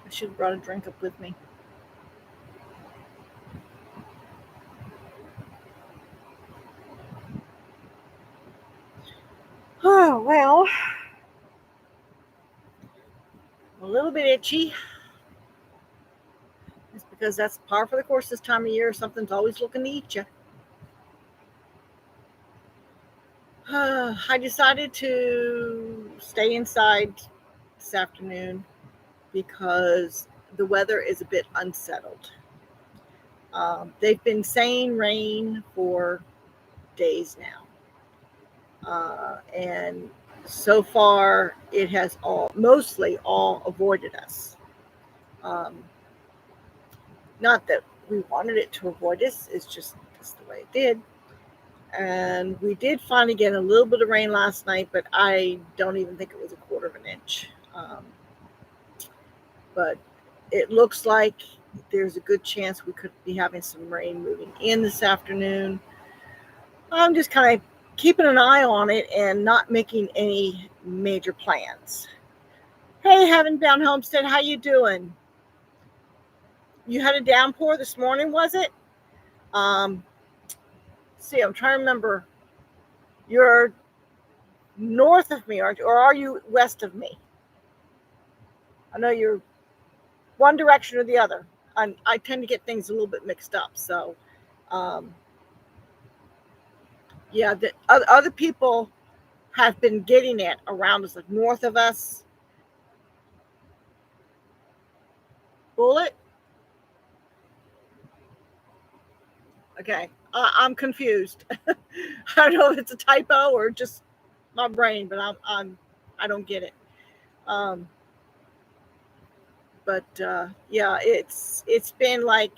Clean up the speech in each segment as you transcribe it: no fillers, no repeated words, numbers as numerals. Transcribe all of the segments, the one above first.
I should have brought a drink up with me. Oh, well, a little bit itchy. It's because that's par for the course this time of year. Something's always looking to eat you. I decided to stay inside this afternoon because the weather is a bit unsettled. They've been saying rain for days now. And so far, it has mostly all avoided us. Um, Not that we wanted it to avoid us, it's just that's the way it did. And we did finally get a little bit of rain last night, but I don't even think it was a quarter of an inch. But it looks like there's a good chance we could be having some rain moving in this afternoon. I'm just kind of keeping an eye on it and not making any major plans. Hey, Heaven Bound Homestead, how you doing? You had a downpour this morning, was it? Um, see, I'm trying to remember. You're north of me, aren't you? Or are you west of me? I know you're one direction or the other. I tend to get things a little bit mixed up. So, um, yeah, other people have been getting it around us, like north of us. Bullet? Okay. I'm confused. I don't know if it's a typo or just my brain, but I don't get it. Um, but yeah, it's been like,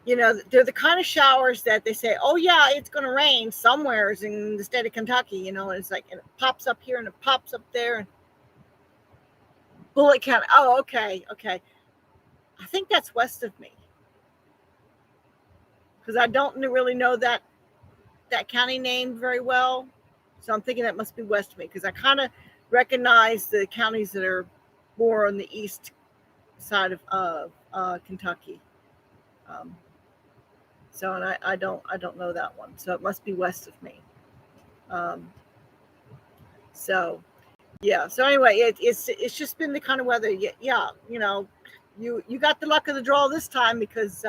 they're the kind of showers that they say, oh yeah, it's going to rain somewheres in the state of Kentucky, and it's like, and it pops up here and it pops up there. And Bullitt County. Oh, okay. I think that's west of me because I don't really know that county name very well. So I'm thinking that must be west of me because I kind of recognize the counties that are more on the east side of Kentucky. Um, so, and I don't know that one. So it must be west of me. Um, so yeah. So anyway, it's just been the kind of weather. Yeah. You got the luck of the draw this time because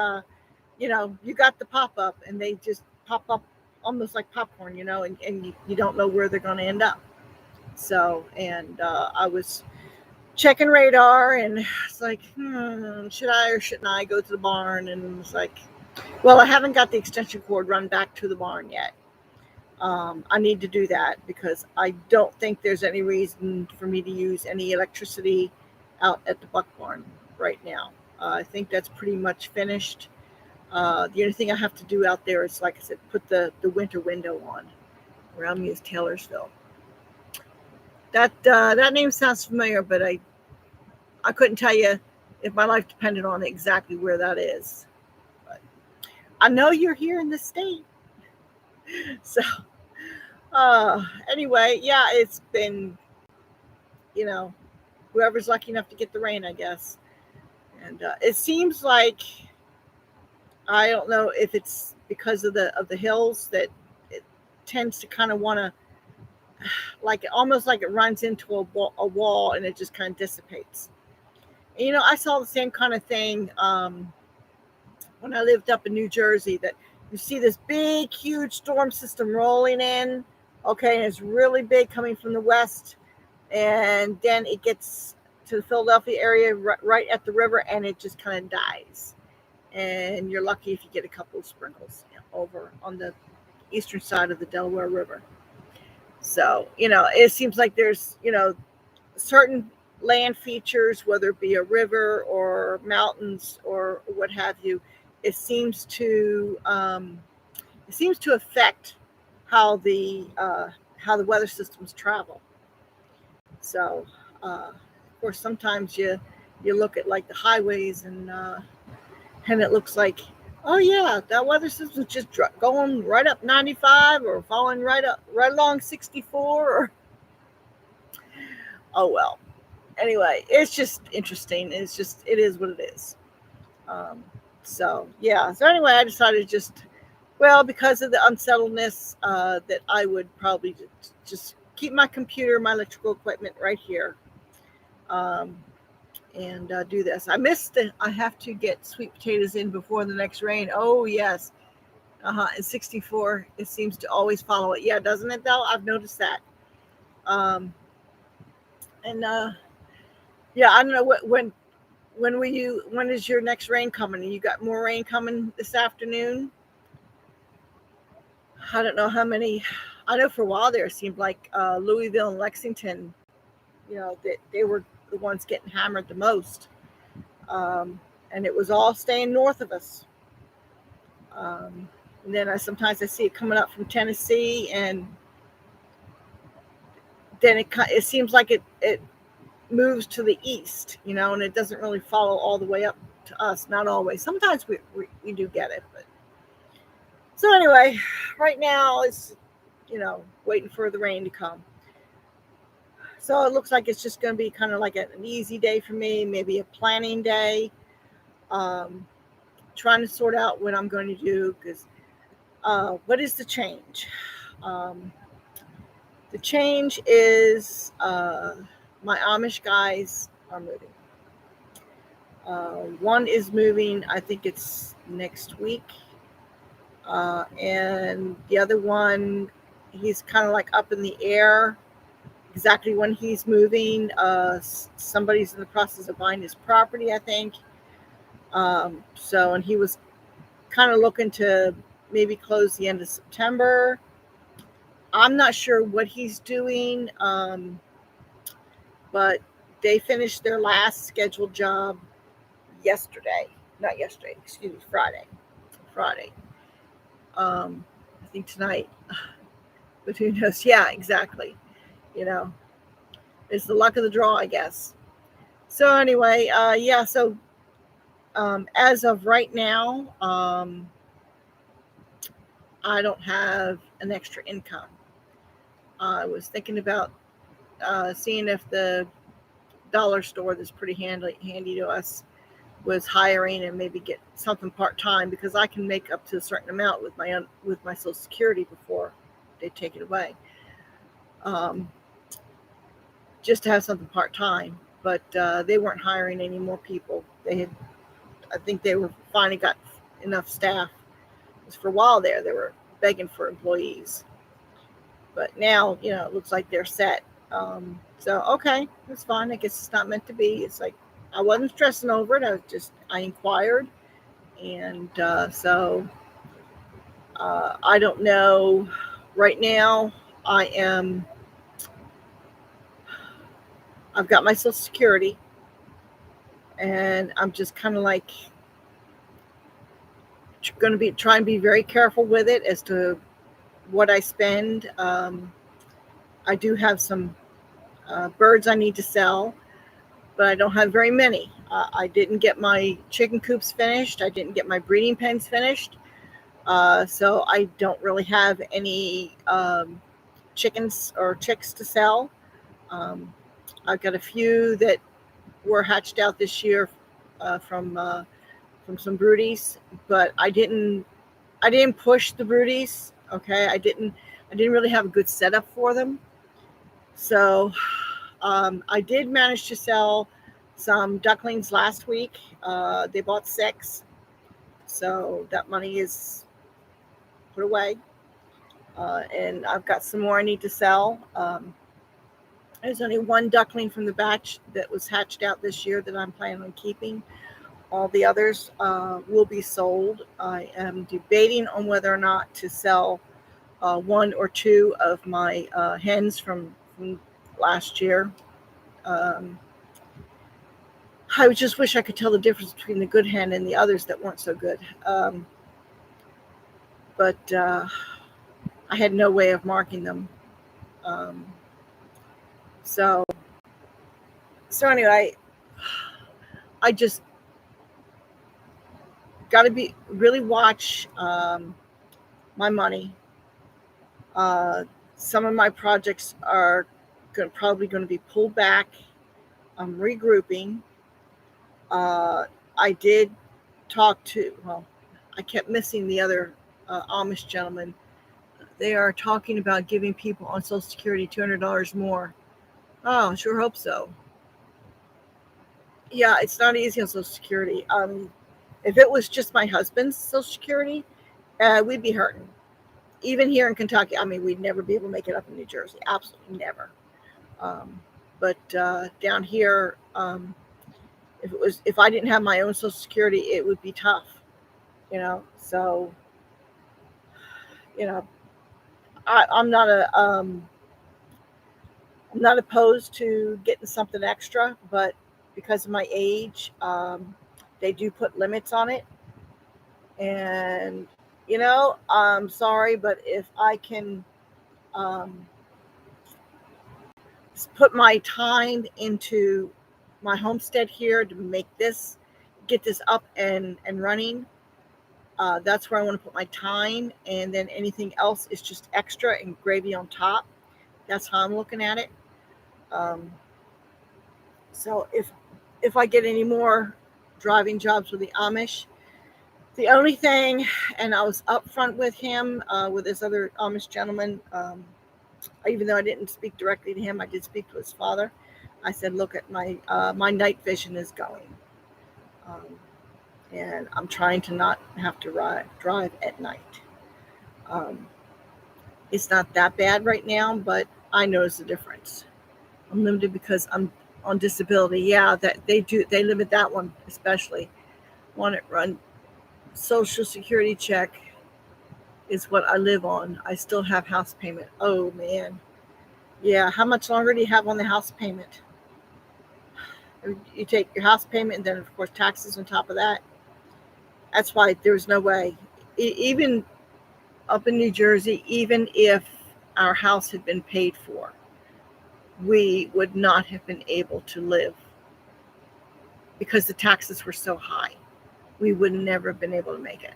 you got the pop up and they just pop up almost like popcorn, and you don't know where they're going to end up. So, and I was checking radar and it's like, should I or shouldn't I go to the barn? And it's like, well, I haven't got the extension cord run back to the barn yet. I need to do that because I don't think there's any reason for me to use any electricity out at the buck barn right now. I think that's pretty much finished. The only thing I have to do out there is, like I said, put the winter window on. Around me is Taylorsville. That name sounds familiar, but I couldn't tell you if my life depended on it exactly where that is. But I know you're here in the state, so anyway, yeah, it's been you know whoever's lucky enough to get the rain, I guess. And it seems like I don't know if it's because of the hills that it tends to kind of want to like almost like it runs into a wall and it just kind of dissipates. And, I saw the same kind of thing when I lived up in New Jersey. That you see this big, huge storm system rolling in. Okay, and it's really big coming from the west, and then it gets to the Philadelphia area right at the river, and it just kind of dies. And you're lucky if you get a couple of sprinkles over on the eastern side of the Delaware River. So, it seems like there's, certain land features, whether it be a river or mountains or what have you, it seems to affect how the weather systems travel. So, of course, sometimes you look at like the highways and it looks like, oh yeah, that weather system's just going right up 95 or falling right along 64. Or, oh well. anyway, it's just interesting. It is what it is. Um, so yeah. So anyway, I decided because of the unsettledness, that I would probably just keep my computer, my electrical equipment right here, um, and do this. I have to get sweet potatoes in before the next rain. Oh yes. And 64, it seems to always follow it. Yeah, doesn't it though? I've noticed that. Um, and yeah, I don't know when is your next rain coming? You got more rain coming this afternoon? I don't know how many. I know for a while there, it seemed like Louisville and Lexington, they were the ones getting hammered the most. And it was all staying north of us. And then sometimes I see it coming up from Tennessee, and then it seems like it moves to the east, and it doesn't really follow all the way up to us. Not always. Sometimes we do get it, but so anyway, right now it's waiting for the rain to come. So it looks like it's just going to be kind of like an easy day for me, maybe a planning day. Trying to sort out what I'm going to do, because what is the change? The change is my Amish guys are moving. One is moving, I think it's next week. And the other one, he's kind of like up in the air exactly when he's moving. Somebody's in the process of buying his property, I think. And he was kind of looking to maybe close the end of September. I'm not sure what he's doing, but they finished their last scheduled job yesterday. Not yesterday, excuse me, Friday. I think tonight, but who knows? Yeah, exactly. You know, it's the luck of the draw, I guess. So anyway, yeah. So as of right now, I don't have an extra income. I was thinking about seeing if the dollar store that's pretty handy to us was hiring, and maybe get something part-time, because I can make up to a certain amount with my Social Security before they take it away. Just to have something part-time, but they weren't hiring any more people. I think they were finally got enough staff. Because for a while there, they were begging for employees, but now it looks like they're set. So okay, that's fine. I guess it's not meant to be. It's like I wasn't stressing over it. I inquired, and so I don't know. Right now, I've got my Social Security, and I'm just kind of like going to try and be very careful with it as to what I spend. I do have some birds I need to sell, but I don't have very many. I didn't get my chicken coops finished. I didn't get my breeding pens finished. So I don't really have any chickens or chicks to sell. I've got a few that were hatched out this year from some broodies, but I didn't push the broodies. Okay, I didn't really have a good setup for them. So I did manage to sell some ducklings last week. They bought 6, so that money is put away. And I've got some more I need to sell. There's only one duckling from the batch that was hatched out this year that I'm planning on keeping. All the others will be sold. I am debating on whether or not to sell 1 or 2 of my hens from last year. I just wish I could tell the difference between the good hen and the others that weren't so good. But I had no way of marking them. So anyway, I just got to really watch my money. Some of my projects are probably going to be pulled back I'm regrouping. I did talk to, well, I kept missing the other Amish gentleman. They are talking about giving people on Social Security $200 more. Oh, sure hope so. Yeah, it's not easy on Social Security. If it was just my husband's Social Security, we'd be hurting. Even here in Kentucky, I mean, we'd never be able to make it up in New Jersey. Absolutely never. Um, but down here, if I didn't have my own Social Security, it would be tough. So you know, I'm not I'm not opposed to getting something extra, but because of my age, they do put limits on it. And I'm sorry, but if I can um, put my time into my homestead here to get this up and running, that's where I want to put my time, and then anything else is just extra and gravy on top. That's how I'm looking at it. Um, so if I get any more driving jobs with the Amish, the only thing, and I was upfront with him, with this other Amish gentleman, even though I didn't speak directly to him, I did speak to his father. I said, "Look at my night vision is going, um, and I'm trying to not have to drive at night. Um, it's not that bad right now, but I notice the difference. I'm limited because I'm on disability. Yeah, that they limit that one especially. Want it run Social Security check is what I live on. I still have house payment. Oh man, yeah. How much longer do you have on the house payment? You take your house payment and then of course taxes on top of that. That's why there's no way. Even up in New Jersey, even if our house had been paid for, we would not have been able to live because the taxes were so high. We would never have been able to make it.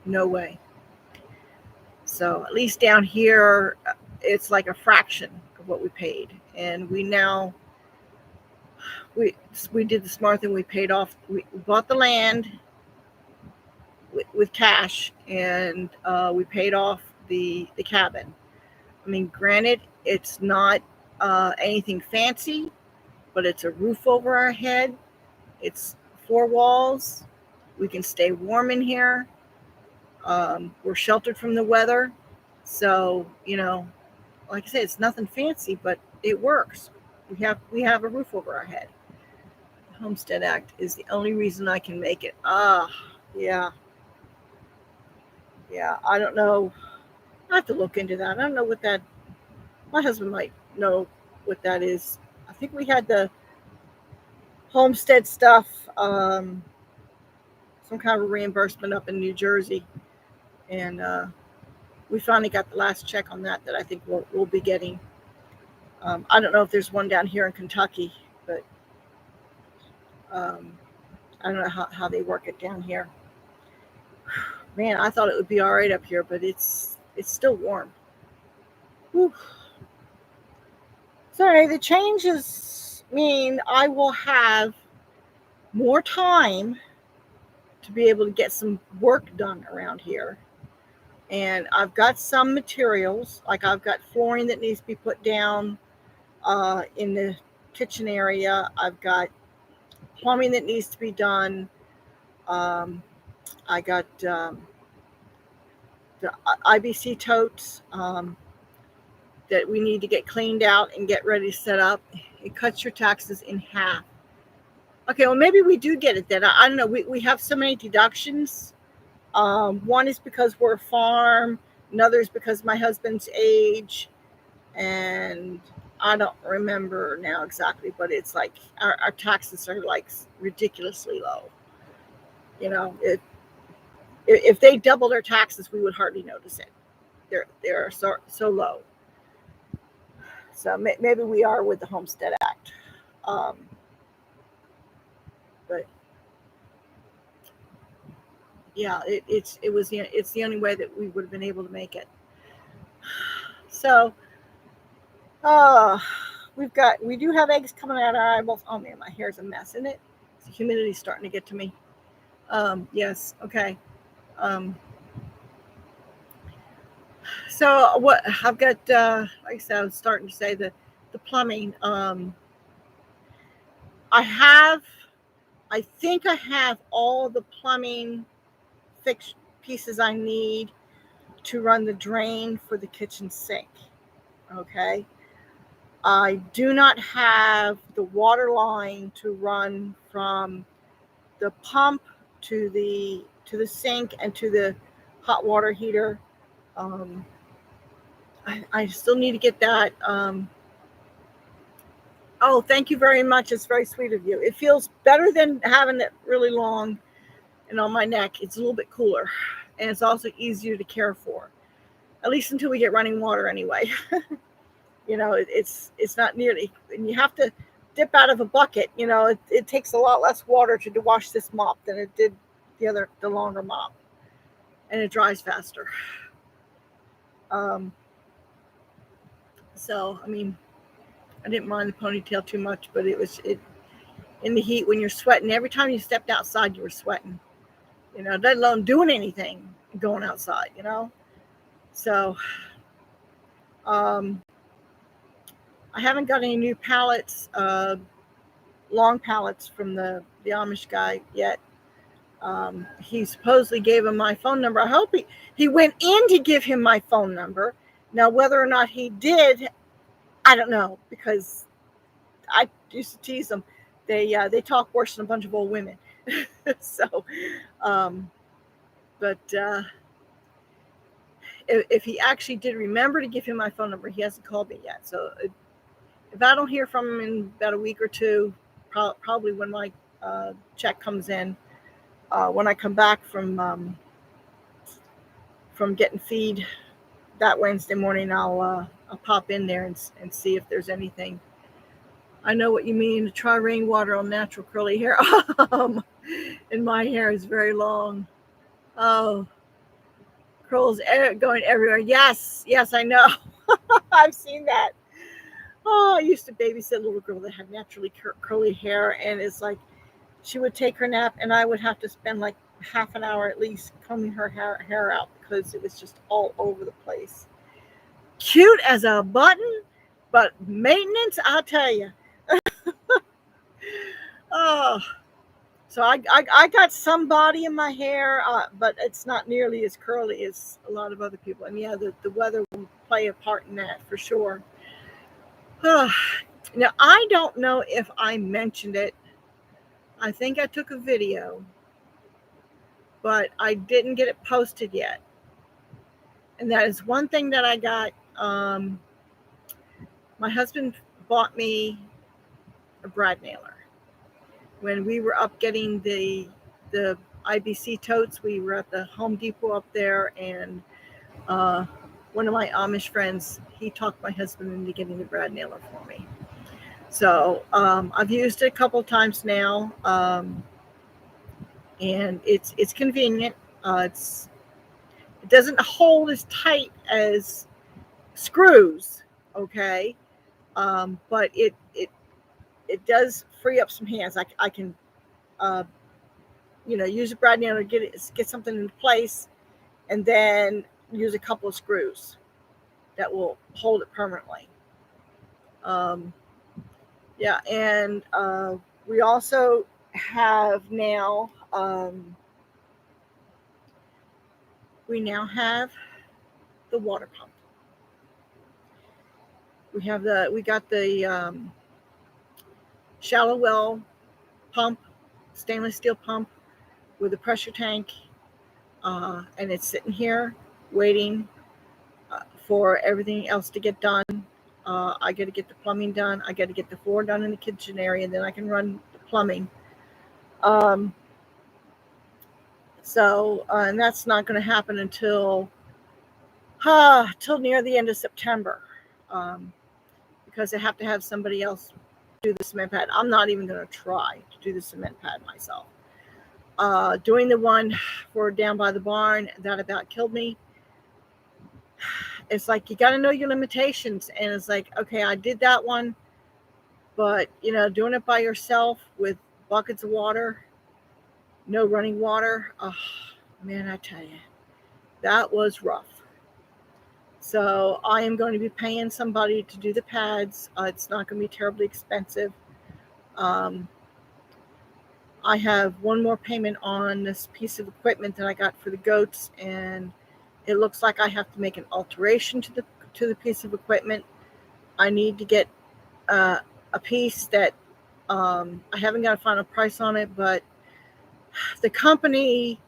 No way. So at least down here, it's like a fraction of what we paid. And we did the smart thing. We paid off. We bought the land with cash, and we paid off the cabin. I mean, granted, it's not anything fancy, but it's a roof over our head. It's four walls. We can stay warm in here. We're sheltered from the weather. So, like I said, it's nothing fancy, but it works. We have a roof over our head. The Homestead Act is the only reason I can make it. Yeah, yeah. I don't know. I have to look into that. I don't know what that. My husband might know what that is. I think we had the homestead stuff, some kind of reimbursement up in New Jersey, and we finally got the last check on that I think we'll be getting. I don't know if there's one down here in Kentucky, but um, I don't know how they work it down here. Man, I thought it would be all right up here, but it's still warm. Whew. Sorry, the changes mean I will have more time to be able to get some work done around here. And I've got some materials, like I've got flooring that needs to be put down in the kitchen area. I've got plumbing that needs to be done. I got the IBC totes that we need to get cleaned out and get ready to set up. It cuts your taxes in half. Okay, well, maybe we do get it then. I don't know. We have so many deductions. One is because we're a farm. Another is because of my husband's age. And I don't remember now exactly, but it's like our taxes are like ridiculously low. If they doubled our taxes, we would hardly notice it. They're so low. So maybe we are with the Homestead Act. But yeah, it's the only way that we would have been able to make it. So we do have eggs coming out of our eyeballs. Oh man, my hair's a mess, isn't it? The humidity's starting to get to me. Yes, okay. So what I've got, like I said, I was starting to say the plumbing. I think I have all the plumbing fixed pieces I need to run the drain for the kitchen sink. Okay. I do not have the water line to run from the pump to the sink and to the hot water heater. I still need to get that. Oh, thank you very much. It's very sweet of you. It feels better than having it really long and on my neck. It's a little bit cooler, and it's also easier to care for, at least until we get running water anyway. It's not nearly, and you have to dip out of a bucket. It takes a lot less water to wash this mop than it did the longer mop, and it dries faster. So I mean, I didn't mind the ponytail too much, but it in the heat when you're sweating. Every time you stepped outside, you were sweating. Let alone doing anything, going outside. So I haven't got any new pallets, long pallets from the Amish guy yet. He supposedly gave him my phone number. I hope he went in to give him my phone number. Now, whether or not he did, I don't know, because I used to tease them. They talk worse than a bunch of old women. So, but if he actually did remember to give him my phone number, he hasn't called me yet. So if I don't hear from him in about a week or two, probably when my check comes in, when I come back from getting feed that Wednesday morning, I'll pop in there and see if there's anything. I know what you mean, to try rainwater on natural curly hair. And my hair is very long. Oh, curls going everywhere. Yes, I know. I've seen that. Oh, I used to babysit a little girl that had naturally curly hair, and it's like she would take her nap, and I would have to spend like half an hour at least combing her hair out because it was just all over the place. Cute as a button, but maintenance, I'll tell you. Oh, so I got some body in my hair, but it's not nearly as curly as a lot of other people. And yeah, the weather will play a part in that for sure. Now, I don't know if I mentioned it. I think I took a video, but I didn't get it posted yet. And that is one thing that I got. My husband bought me a brad nailer. When we were up getting the IBC totes, we were at the Home Depot up there, and one of my Amish friends, he talked my husband into getting the brad nailer for me. So I've used it a couple times now, and it's convenient. It doesn't hold as tight as screws, okay, but it does free up some hands. I can use a brad nailer to get something into place, and then use a couple of screws that will hold it permanently. Yeah, and we also have now we have the water pump. We got the shallow well pump, stainless steel pump with a pressure tank, and it's sitting here waiting for everything else to get done. I got to get the plumbing done. I got to get the floor done in the kitchen area, and then I can run the plumbing. And that's not going to happen until near the end of September, because I have to have somebody else do the cement pad. I'm not even going to try to do the cement pad myself. Doing the one for down by the barn, that about killed me. It's like, you got to know your limitations. And it's like, okay, I did that one. But, doing it by yourself with buckets of water, no running water, oh, man, I tell you, that was rough. So I am going to be paying somebody to do the pads. It's not going to be terribly expensive. I have one more payment on this piece of equipment that I got for the goats, and it looks like I have to make an alteration to the piece of equipment. I need to get a piece that I haven't got a final price on it, but the company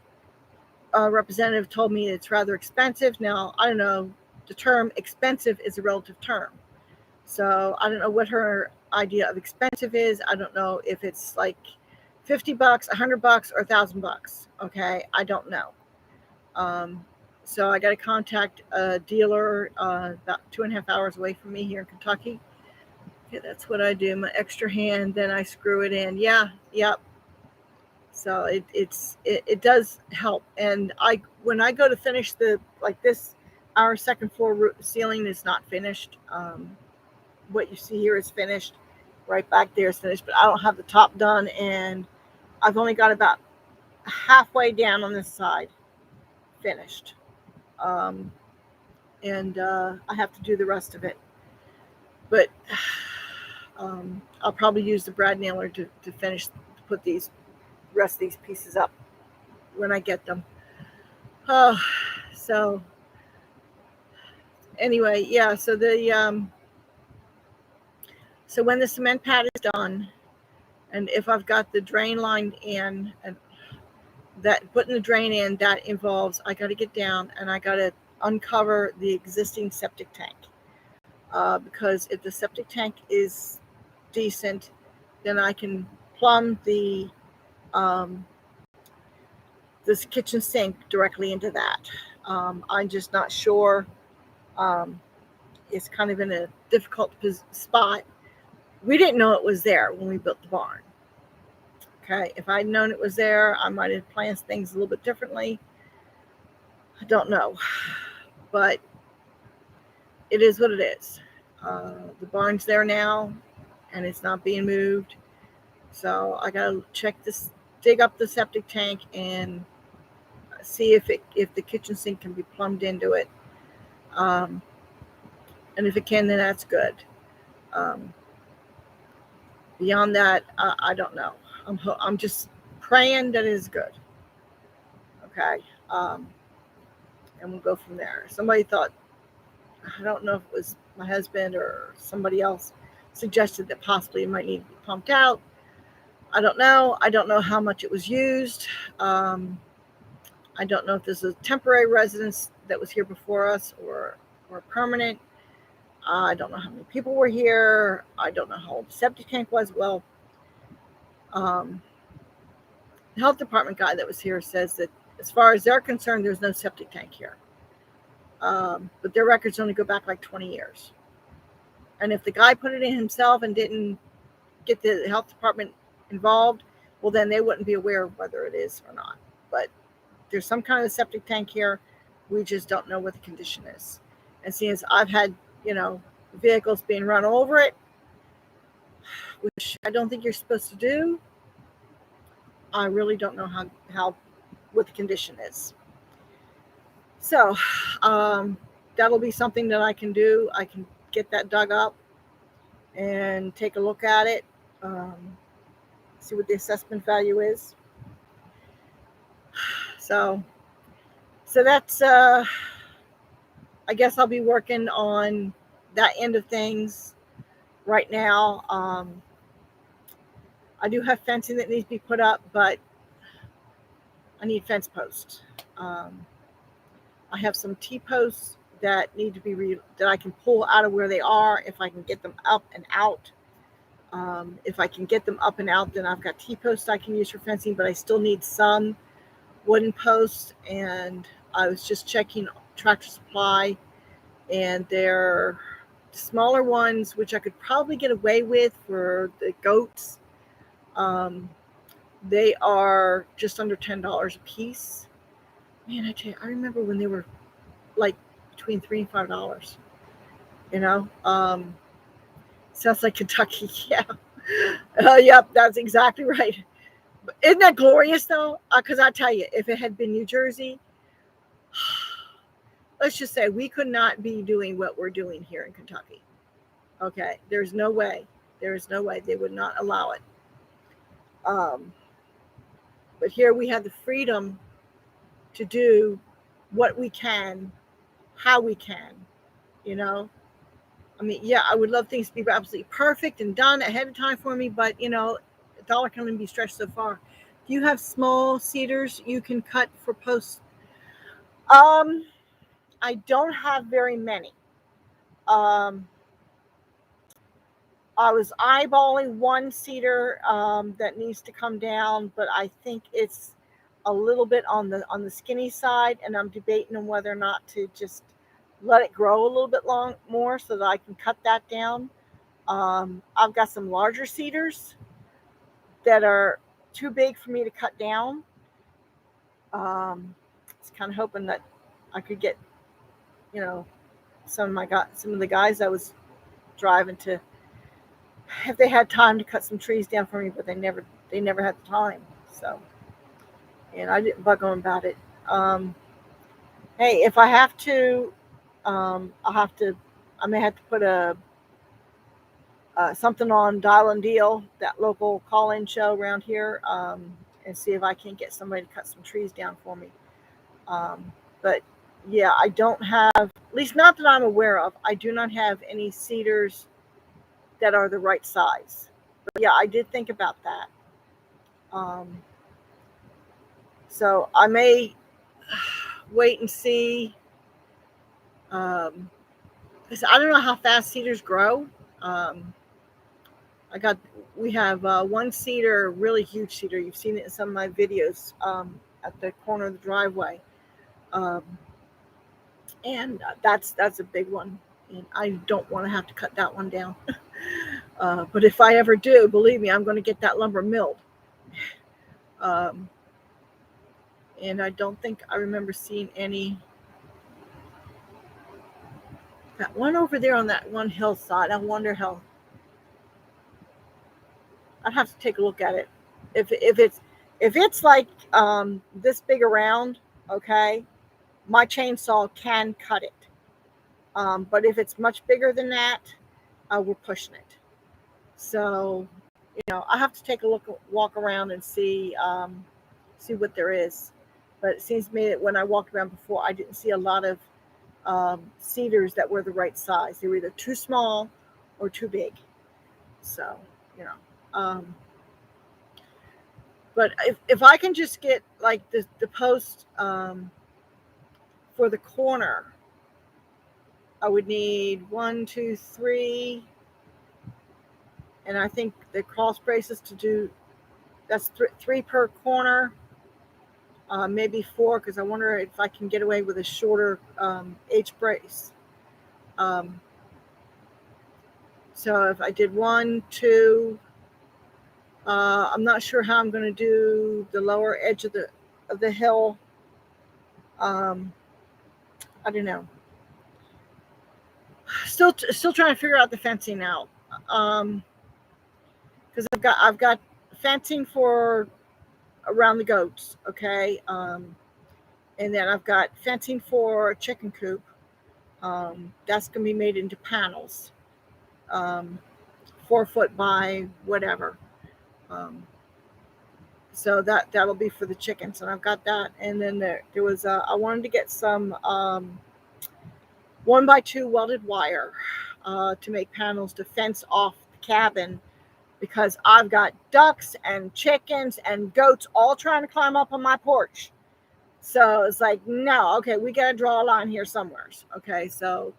representative told me it's rather expensive. Now, I don't know, the term expensive is a relative term. So I don't know what her idea of expensive is. I don't know if it's like $50, $100, or $1,000. Okay, I don't know. So I got to contact a dealer about 2.5 hours away from me here in Kentucky. Okay, that's what I do. My extra hand, then I screw it in. Yeah, yep. So it does help. And when I go to finish our second floor ceiling is not finished. What you see here is finished. Right back there is finished, but I don't have the top done, and I've only got about halfway down on this side finished. And I have to do the rest of it. But I'll probably use the brad nailer to finish, to put these rest of these pieces up when I get them. So anyway, yeah. So so when the cement pad is done, and if I've got the drain line in, and that putting the drain in, that involves I got to get down and I got to uncover the existing septic tank. Because if the septic tank is decent, then I can plumb this kitchen sink directly into that. I'm just not sure. It's kind of in a difficult spot. We didn't know it was there when we built the barn. Okay, if I'd known it was there, I might have planned things a little bit differently. I don't know, but it is what it is. The barn's there now, and it's not being moved. So I gotta dig up the septic tank and see if the kitchen sink can be plumbed into it. And if it can, then that's good. Beyond that, I don't know. I'm just praying that it is good. Okay. And we'll go from there. Somebody thought, I don't know if it was my husband or somebody else, suggested that possibly it might need to be pumped out. I don't know. I don't know how much it was used. I don't know if this is a temporary residence that was here before us or permanent. I don't know how many people were here. I don't know how old the septic tank was. Well, the health department guy that was here says that as far as they're concerned, there's no septic tank here. But their records only go back like 20 years. And if the guy put it in himself and didn't get the health department involved, well, then they wouldn't be aware of whether it is or not. But there's some kind of septic tank here. We just don't know what the condition is. And seeing as I've had, vehicles being run over it, which I don't think you're supposed to do, I really don't know what the condition is. So that'll be something that I can do. I can get that dug up and take a look at it, see what the assessment value is. So that's, I guess I'll be working on that end of things right now. I do have fencing that needs to be put up, but I need fence posts. I have some T-posts that need to be that I can pull out of where they are if I can get them up and out. If I can get them up and out, then I've got T-posts I can use for fencing, but I still need some wooden posts. And I was just checking Tractor Supply, and they're smaller ones, which I could probably get away with for the goats. They are just under $10 a piece. Man, I tell you, I remember when they were like between $3 and $5. So Sounds like Kentucky. Yeah. Yep, that's exactly right. Isn't that glorious though? Because I tell you, if it had been New Jersey, let's just say we could not be doing what we're doing here in Kentucky. Okay, there's no way. There is no way they would not allow it. Um, but here we have the freedom to do what we can, how we can. You know, I mean, yeah, I would love things to be absolutely perfect and done ahead of time for me, but a dollar can only be stretched so far. Do you have small cedars you can cut for posts? Um, I don't have very many. Um, I was eyeballing one cedar that needs to come down, but I think it's a little bit on the skinny side, and I'm debating on whether or not to just let it grow a little bit more so that I can cut that down. I've got some larger cedars that are too big for me to cut down. Um, I was kind of hoping that I could get, you know, some of the guys I was driving to, if they had time to cut some trees down for me, but they never had the time. So, and I didn't bug them about it. Hey, if I have to, I'll have to. I may have to put a something on Dial and Deal, that local call-in show around here, and see if I can get somebody to cut some trees down for me. But yeah, I don't have, at least not that I'm aware of, I do not have any cedars that are the right size. But yeah, I did think about that. So I may wait and see. 'Cause I don't know how fast cedars grow. Um, we have one cedar, really huge cedar. You've seen it in some of my videos at the corner of the driveway. Um, and that's a big one. And I don't want to have to cut that one down. But if I ever do, believe me, I'm going to get that lumber milled. Um, and I don't think I remember seeing any. That one over there on that one hillside, I wonder how. I'd have to take a look at it. If it's like this big around, okay, my chainsaw can cut it. But if it's much bigger than that, we're pushing it. So I have to take a walk around and see what there is. But it seems to me that when I walked around before, I didn't see a lot of cedars that were the right size. They were either too small or too big. So you know. But if I can just get like the post for the corner, I would need 1, 2, 3, and I think the cross braces to do, that's three per corner, maybe 4, because I wonder if I can get away with a shorter H brace. So if I did 1, 2, I'm not sure how I'm going to do the lower edge of the hill. I don't know. Still trying to figure out the fencing out. Because I've got fencing for around the goats, okay, and then I've got fencing for a chicken coop. That's going to be made into panels, 4 foot by whatever. So that'll be for the chickens, and I've got that. And then there was I wanted to get some 1x2 welded wire to make panels to fence off the cabin, because I've got ducks and chickens and goats all trying to climb up on my porch. So it's like, no, okay, we got to draw a line here somewhere. Okay, so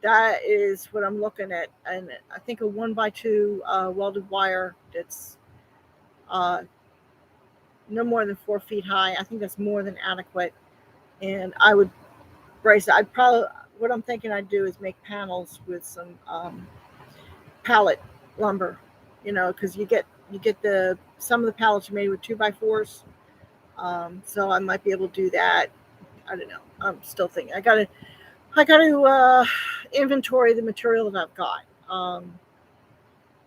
that is what I'm looking at. And I think a 1x2 welded wire that's no more than 4 feet high. I think that's more than adequate. And I would brace it. What I'm thinking I'd do is make panels with some pallet lumber, because you get some of the pallets are made with 2x4s. So I might be able to do that. I don't know. I'm still thinking. I got to inventory the material that I've got.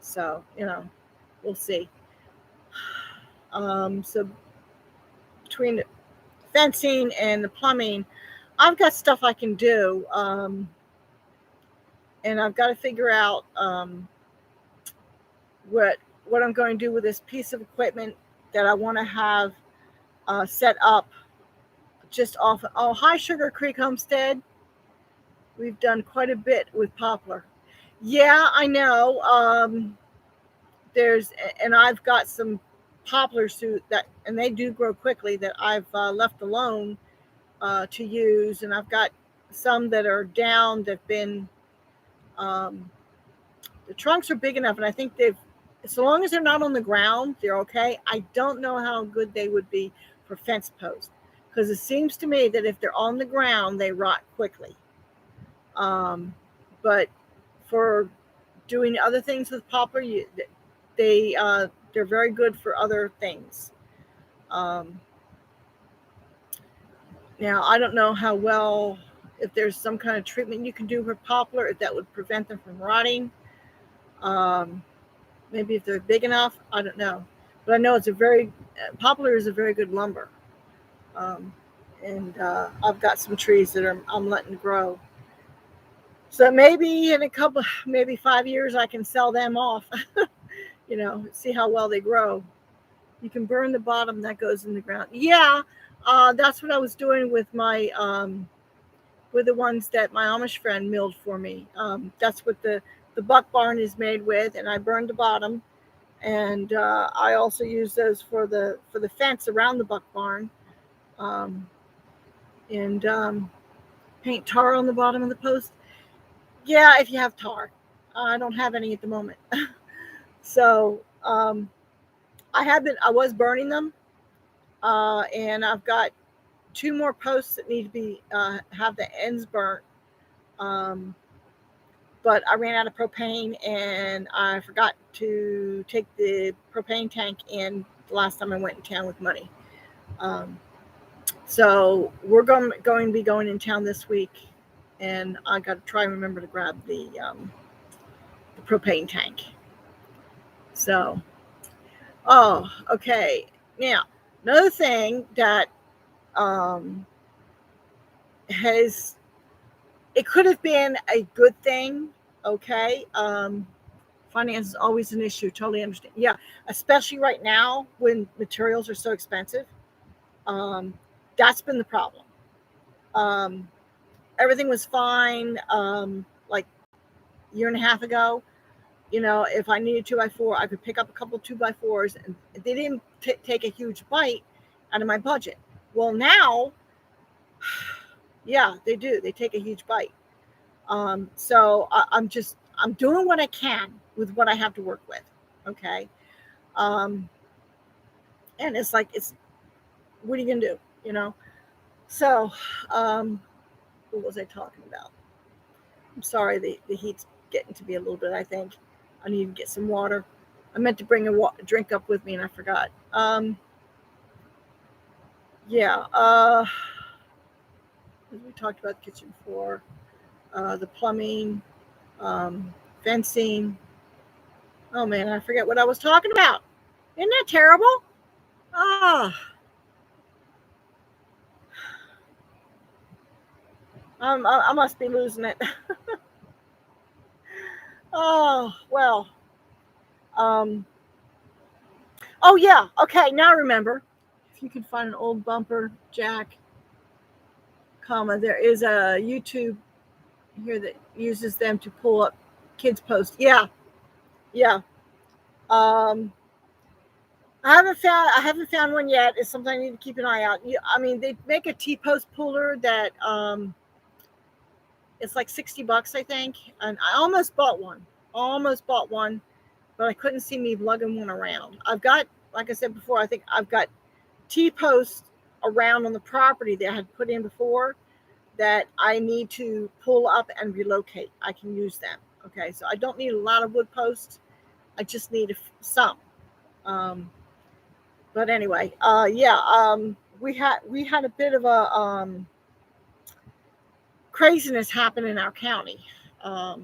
So, we'll see. So between the fencing and the plumbing, I've got stuff I can do. And I've got to figure out what I'm going to do with this piece of equipment that I want to have set up just off. Oh, hi, Sugar Creek Homestead. We've done quite a bit with poplar. Yeah, I know. And I've got some poplars and they do grow quickly, that I've left alone to use, and I've got some that are down that've been. The trunks are big enough, and I think so long as they're not on the ground, they're okay. I don't know how good they would be for fence posts, because it seems to me that if they're on the ground, they rot quickly. But for doing other things with poplar, they're very good for other things. Now, I don't know how well, if there's some kind of treatment you can do for poplar, if that would prevent them from rotting. Maybe if they're big enough, I don't know. But I know poplar is a very good lumber. And I've got some trees that I'm letting grow. So maybe in maybe 5 years, I can sell them off, see how well they grow. You can burn the bottom that goes in the ground. Yeah, that's what I was doing with with the ones that my Amish friend milled for me. That's what the buck barn is made with, and I burned the bottom. And I also use those for the fence around the buck barn. And paint tar on the bottom of the post. Yeah, if you have tar. I don't have any at the moment. So I was burning them, and I've got 2 more posts that need to be have the ends burnt. But I ran out of propane, and I forgot to take the propane tank in the last time I went in town with money. So we're going to be going in town this week, and I got to try and remember to grab the propane tank. So, okay. Now, another thing that it could have been a good thing. Okay. Finance is always an issue. Totally understand. Yeah. Especially right now when materials are so expensive. That's been the problem. Everything was fine. Like a year and a half ago, if I needed 2x4, I could pick up a couple 2x4s, and they didn't take a huge bite out of my budget. Well, now, yeah, they do. They take a huge bite. So I'm doing what I can with what I have to work with. Okay. And it's like, what are you going to do? So, what was I talking about? I'm sorry. The heat's getting to me a little bit. I think I need to get some water. I meant to bring a drink up with me, and I forgot. Yeah. We talked about the kitchen floor, the plumbing, fencing. Oh man, I forget what I was talking about. Isn't that terrible? Ah. I must be losing it. Oh, well. Oh, yeah. Okay, now I remember. If you can find an old bumper jack, there is a YouTube here that uses them to pull up kids' posts. Yeah. Yeah. I haven't found one yet. It's something I need to keep an eye out. They make a T-post puller that it's like $60, I think. And I almost bought one, but I couldn't see me lugging one around. I've got, like I said before, I think I've got T-posts around on the property that I had put in before that I need to pull up and relocate. I can use them. Okay, so I don't need a lot of wood posts. I just need some. But anyway, we had a bit of a craziness happen in our county. I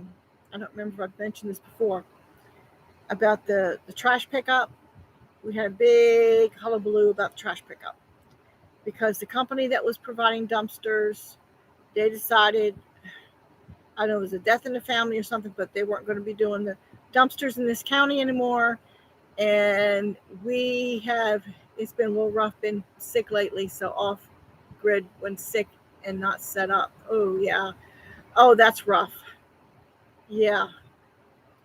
don't remember if I've mentioned this before. about the trash pickup. We had a big hullabaloo about the trash pickup because the company that was providing dumpsters, they decided, I don't know, it was a death in the family or something, but they weren't going to be doing the dumpsters in this county anymore. And it's been a little rough, been sick lately, so off grid when sick and not set up. Oh, yeah. Oh, that's rough. Yeah.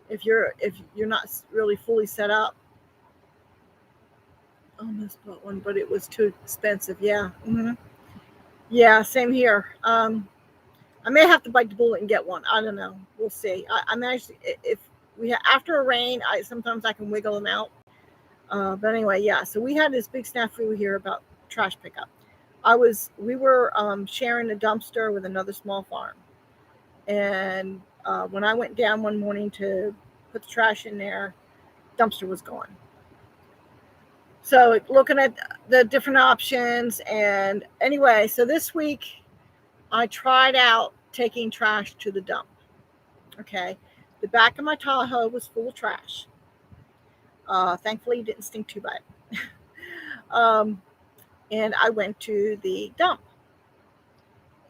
If you're not really fully set up. Almost bought one, but it was too expensive. Yeah. Yeah, same here. I may have to bite the bullet and get one. I don't know. We'll see. I'm actually, if after a rain, sometimes I can wiggle them out. But anyway, yeah. So we had this big snafu here about trash pickup. We were sharing a dumpster with another small farm, and when I went down one morning to put the trash in there, dumpster was gone. So looking at the different options, and anyway, so this week I tried out taking trash to the dump. Okay, the back of my Tahoe was full of trash. Thankfully, it didn't stink too bad. And I went to the dump,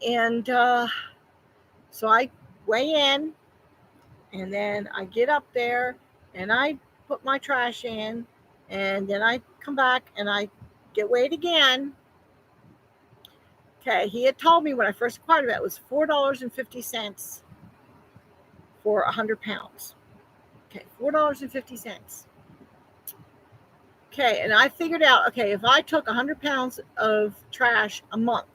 and so I weigh in, and then I get up there, and I put my trash in, and then I come back and I get weighed again. Okay, he had told me when I first acquired it was $4.50 for 100 pounds. Okay, $4.50. Okay, and I figured out, okay, if I took 100 pounds of trash a month,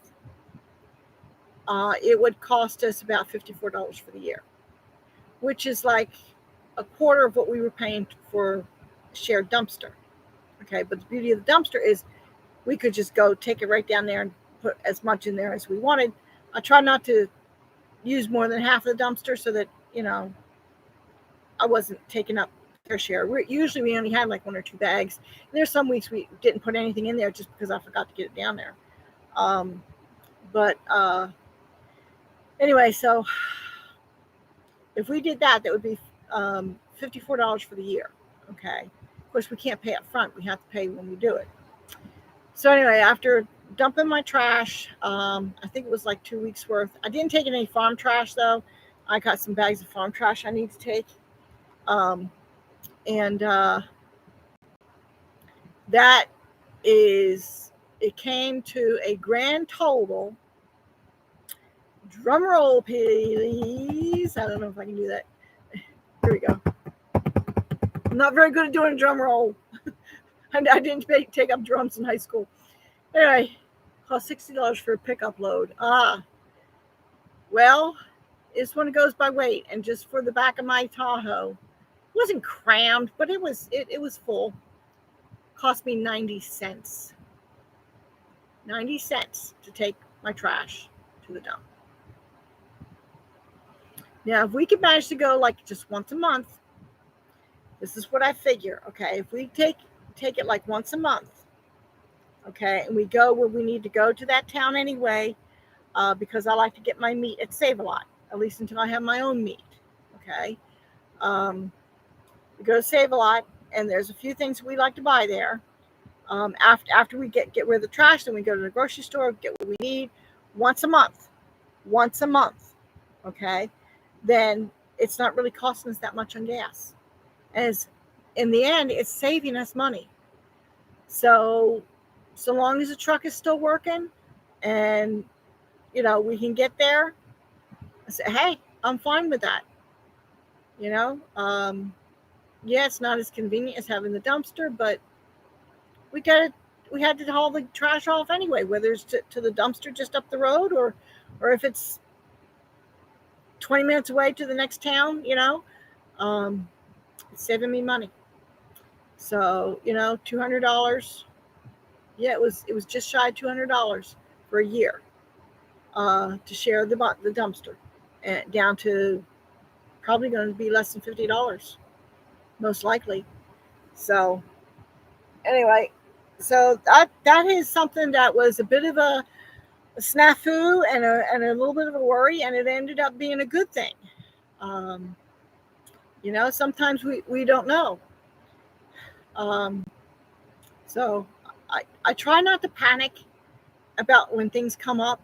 it would cost us about $54 for the year, which is like a quarter of what we were paying for a shared dumpster. Okay, but the beauty of the dumpster is we could just go take it right down there and put as much in there as we wanted. I try not to use more than half of the dumpster so that, I wasn't taking up their share. Usually we only had like one or two bags. And there's some weeks we didn't put anything in there just because I forgot to get it down there. But anyway, so if we did that, that would be $54 for the year. Okay. Of course, we can't pay up front. We have to pay when we do it. So anyway, after dumping my trash, I think it was like 2 weeks worth. I didn't take any farm trash though. I got some bags of farm trash I need to take. And it came to a grand total. Drum roll, please. I don't know if I can do that. Here we go. I'm not very good at doing a drum roll. I didn't take up drums in high school. Anyway, cost $60 for a pickup load. Well, this one goes by weight, and just for the back of my Tahoe, it wasn't crammed, but it was full. Cost me 90 cents. 90 cents to take my trash to the dump. Now, if we could manage to go like just once a month, this is what I figure. Okay, if we take it like once a month, okay, and we go where we need to go to that town anyway, because I like to get my meat at Save-A-Lot, at least until I have my own meat. Okay, we go to Save-A-Lot, and there's a few things we like to buy there. After we get rid of the trash, then we go to the grocery store, get what we need once a month. Okay, then it's not really costing us that much on gas. As in the end, it's saving us money. So long as the truck is still working, and we can get there, I say, hey, I'm fine with that. Yeah, it's not as convenient as having the dumpster, but we had to haul the trash off anyway, whether it's to the dumpster just up the road or if it's 20 minutes away to the next town. It's saving me money. So $200. Yeah, it was just shy of $200 for a year to share the dumpster, and down to probably going to be less than $50, most likely. So anyway, so that is something that was a bit of a snafu and a little bit of a worry, and it ended up being a good thing. Sometimes we don't know. So I try not to panic about when things come up.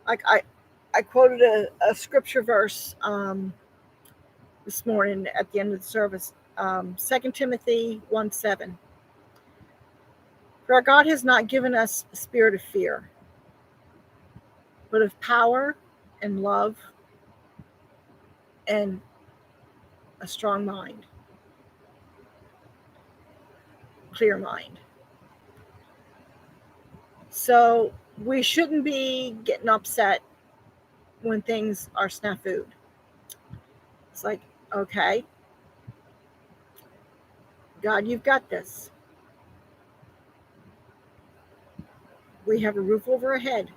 Like I quoted a scripture verse this morning at the end of the service, 2 Timothy 1:7. For our God has not given us a spirit of fear, but of power and love and a strong mind, clear mind. So we shouldn't be getting upset when things are snafu'd. It's like, okay, God, you've got this. We have a roof over our head.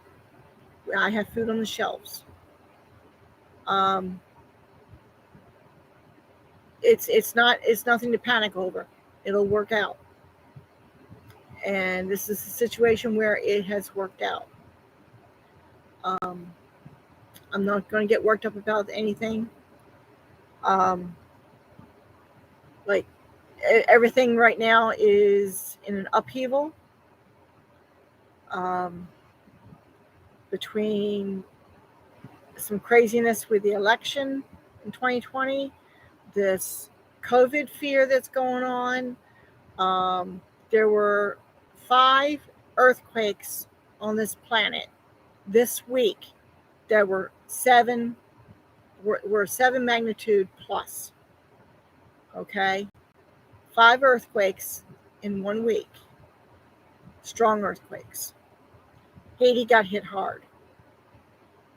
I have food on the shelves. It's nothing to panic over. It'll work out. And this is a situation where it has worked out. I'm not going to get worked up about anything. Like everything right now is in an upheaval. Between some craziness with the election in 2020, this COVID fear that's going on. There were 5 earthquakes on this planet this week that were 7 magnitude plus. Okay, 5 earthquakes in 1 week. Strong earthquakes. Haiti got hit hard.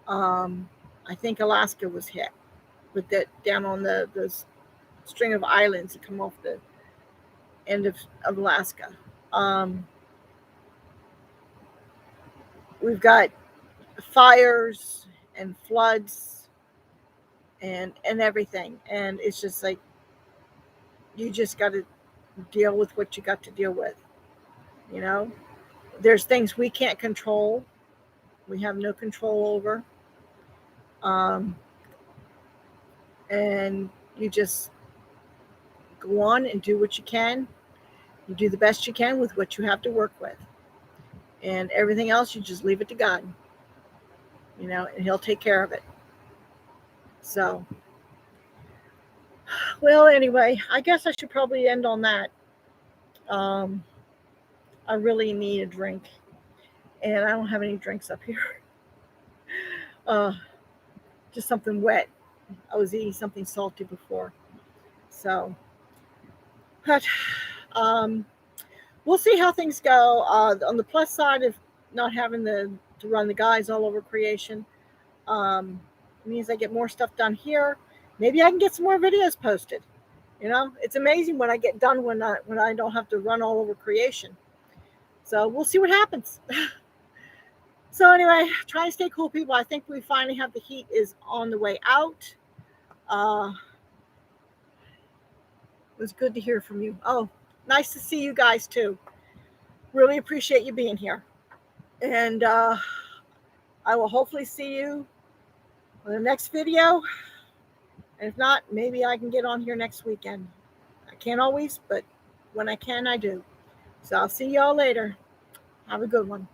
I think Alaska was hit, with that down on the string of islands that come off the end of Alaska. We've got fires and floods and everything, and it's just like you just got to deal with what you got to deal with. You know, there's things we can't control. We have no control over. And you just go on and do what you can. You do the best you can with what you have to work with. And everything else, you just leave it to God. You know, and He'll take care of it. So, well, anyway, I guess I should probably end on that. I really need a drink. And I don't have any drinks up here. Just something wet. I was eating something salty before. So, but we'll see how things go. On the plus side of not having to run the guys all over creation, means I get more stuff done here. Maybe I can get some more videos posted. You know, it's amazing what I get done when I don't have to run all over creation. So we'll see what happens. So anyway, try to stay cool, people. I think we finally have the heat is on the way out. It was good to hear from you. Oh, nice to see you guys too. Really appreciate you being here. And I will hopefully see you on the next video. And if not, maybe I can get on here next weekend. I can't always, but when I can, I do. So I'll see y'all later. Have a good one.